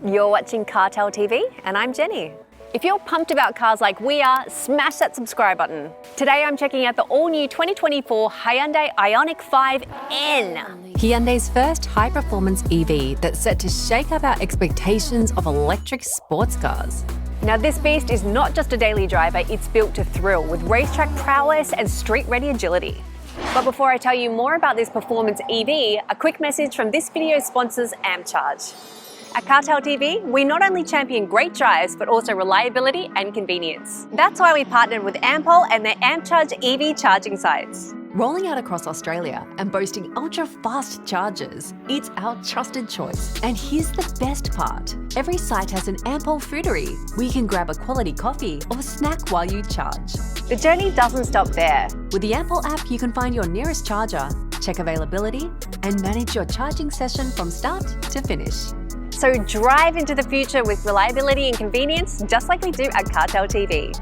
You're watching Cartell TV and I'm Jenny. If you're pumped about cars like we are, smash that subscribe button. Today I'm checking out the all-new 2024 Hyundai IONIQ 5N. Hyundai's first high-performance EV that's set to shake up our expectations of electric sports cars. Now this beast is not just a daily driver, it's built to thrill with racetrack prowess and street-ready agility. But before I tell you more about this performance EV, a quick message from this video's sponsors, AMPCHARGE. At CarTell.tv, we not only champion great drives, but also reliability and convenience. That's why we partnered with Ampol and their AmpCharge EV charging sites. Rolling out across Australia and boasting ultra-fast chargers, it's our trusted choice. And here's the best part. Every site has an Ampol foodery, where you can grab a quality coffee or snack while you charge. The journey doesn't stop there. With the Ampol app, you can find your nearest charger, check availability, and manage your charging session from start to finish. So drive into the future with reliability and convenience, just like we do at CarTell.tv.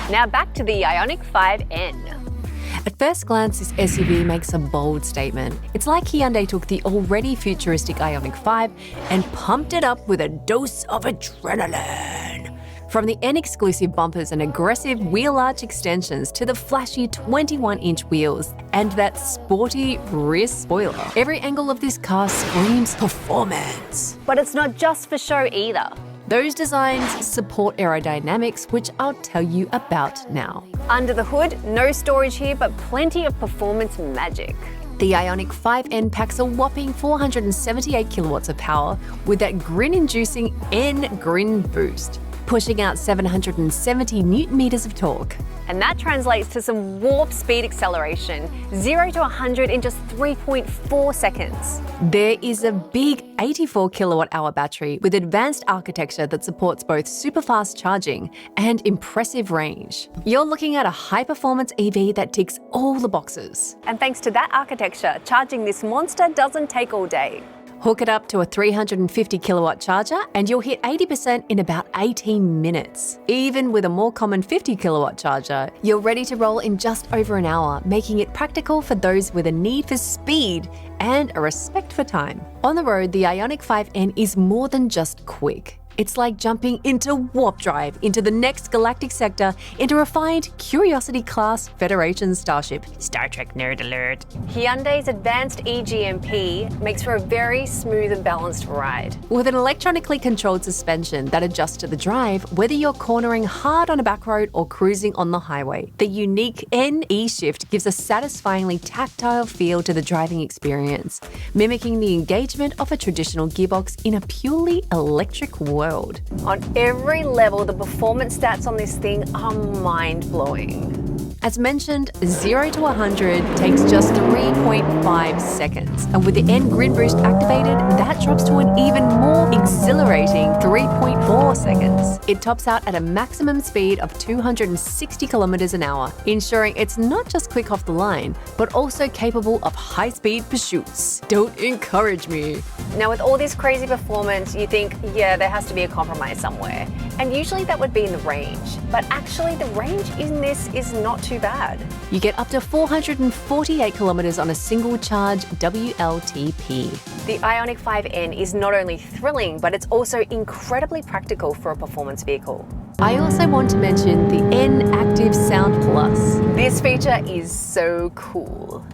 Now back to the IONIQ 5N. At first glance, this SUV makes a bold statement. It's like Hyundai took the already futuristic IONIQ 5 and pumped it up with a dose of adrenaline. From the N-exclusive bumpers and aggressive wheel arch extensions to the flashy 21-inch wheels and that sporty rear spoiler, every angle of this car screams performance. But it's not just for show either. Those designs support aerodynamics, which I'll tell you about now. Under the hood, no storage here, but plenty of performance magic. The IONIQ 5N packs a whopping 478 kilowatts of power with that grin-inducing N Grin Boost, pushing out 770 newton meters of torque. And that translates to some warp speed acceleration, 0 to 100 in just 3.4 seconds. There is a big 84 kilowatt hour battery with advanced architecture that supports both super fast charging and impressive range. You're looking at a high-performance EV that ticks all the boxes. And thanks to that architecture, charging this monster doesn't take all day. Hook it up to a 350 kilowatt charger and you'll hit 80% in about 18 minutes. Even with a more common 50 kilowatt charger, you're ready to roll in just over an hour, making it practical for those with a need for speed and a respect for time. On the road, the IONIQ 5N is more than just quick. It's like jumping into warp drive, into the next galactic sector, into refined Curiosity-class Federation starship. Star Trek nerd alert. Hyundai's advanced e-GMP makes for a very smooth and balanced ride. With an electronically controlled suspension that adjusts to the drive, whether you're cornering hard on a back road or cruising on the highway, the unique N E-Shift gives a satisfyingly tactile feel to the driving experience, mimicking the engagement of a traditional gearbox in a purely electric world. On every level, the performance stats on this thing are mind-blowing. As mentioned, 0 to 100 takes just 3.5 seconds. And with the N Grin Boost activated, that drops to an even more exhilarating 3.4 seconds. It tops out at a maximum speed of 260 kilometers an hour, ensuring it's not just quick off the line, but also capable of high-speed pursuits. Don't encourage me. Now with all this crazy performance, you think, yeah, there has to be a compromise somewhere. And usually that would be in the range. But actually the range in this is not too bad. You get up to 448 kilometers on a single charge WLTP. The IONIQ 5N is not only thrilling, but it's also incredibly practical for a performance vehicle. I also want to mention the N Active Sound Plus. This feature is so cool.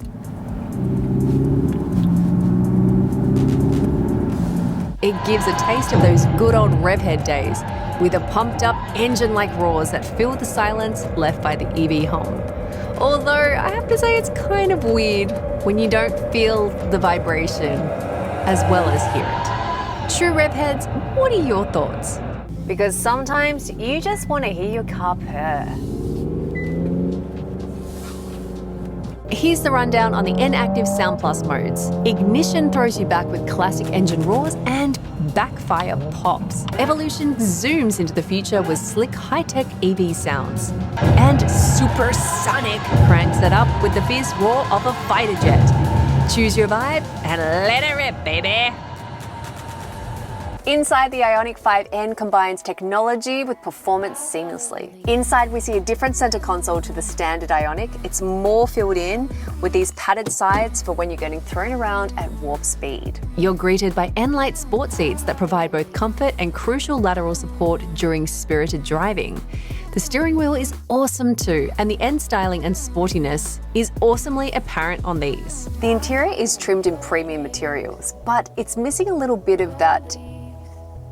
It gives a taste of those good old rev head days, with a pumped up engine-like roars that fill the silence left by the EV home. Although I have to say it's kind of weird when you don't feel the vibration as well as hear it. True rev heads, what are your thoughts? Because sometimes you just want to hear your car purr. Here's the rundown on the N-Active Sound Plus modes. Ignition throws you back with classic engine roars and backfire pops. Evolution zooms into the future with slick high-tech EV sounds. And Supersonic cranks it up with the fierce roar of a fighter jet. Choose your vibe and let it rip, baby! Inside, the IONIQ 5N combines technology with performance seamlessly. Inside, we see a different center console to the standard IONIQ. It's more filled in with these padded sides for when you're getting thrown around at warp speed. You're greeted by N-Lite sport seats that provide both comfort and crucial lateral support during spirited driving. The steering wheel is awesome too, and the N styling and sportiness is awesomely apparent on these. The interior is trimmed in premium materials, but it's missing a little bit of that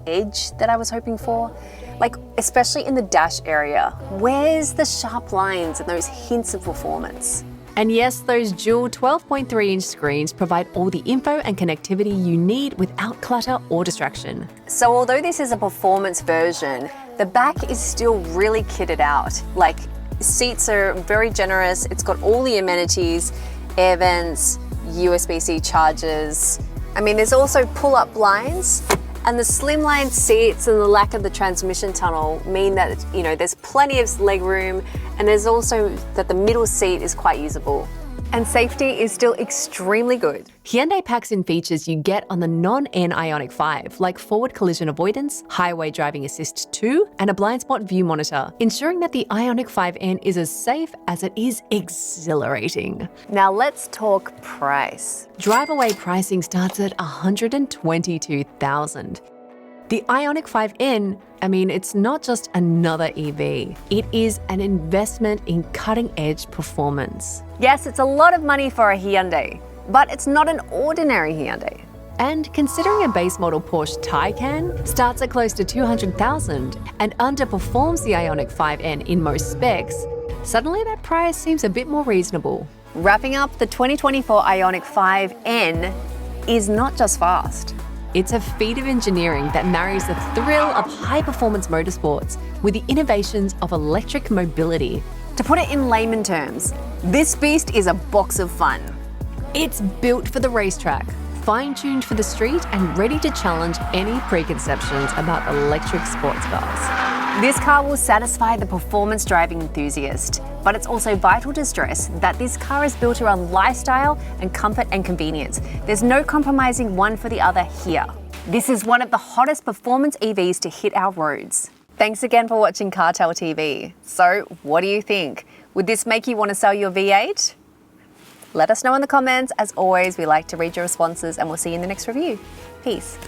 edge that I was hoping for. Like, especially in the dash area. Where's the sharp lines and those hints of performance? And yes, those dual 12.3-inch screens provide all the info and connectivity you need without clutter or distraction. So although this is a performance version, the back is still really kitted out. Like, seats are very generous. It's got all the amenities, air vents, USB-C chargers. I mean, there's also pull-up blinds, and the slimline seats and the lack of the transmission tunnel mean that, there's plenty of leg room, and there's also that the middle seat is quite usable. And safety is still extremely good. Hyundai packs in features you get on the non-N IONIQ 5, like forward collision avoidance, highway driving assist 2, and a blind spot view monitor, ensuring that the IONIQ 5N is as safe as it is exhilarating. Now let's talk price. Drive-away pricing starts at $122,000. The IONIQ 5N, it's not just another EV. It is an investment in cutting-edge performance. Yes, it's a lot of money for a Hyundai, but it's not an ordinary Hyundai. And considering a base model Porsche Taycan starts at close to $200,000 and underperforms the IONIQ 5N in most specs, suddenly that price seems a bit more reasonable. Wrapping up, the 2024 IONIQ 5N is not just fast. It's a feat of engineering that marries the thrill of high-performance motorsports with the innovations of electric mobility. To put it in layman terms, this beast is a box of fun. It's built for the racetrack, fine-tuned for the street, and ready to challenge any preconceptions about electric sports cars. This car will satisfy the performance driving enthusiast, but it's also vital to stress that this car is built around lifestyle and comfort and convenience. There's no compromising one for the other here. This is one of the hottest performance EVs to hit our roads. Thanks again for watching CarTell TV. So, what do you think? Would this make you want to sell your V8? Let us know in the comments. As always, we like to read your responses, and we'll see you in the next review. Peace.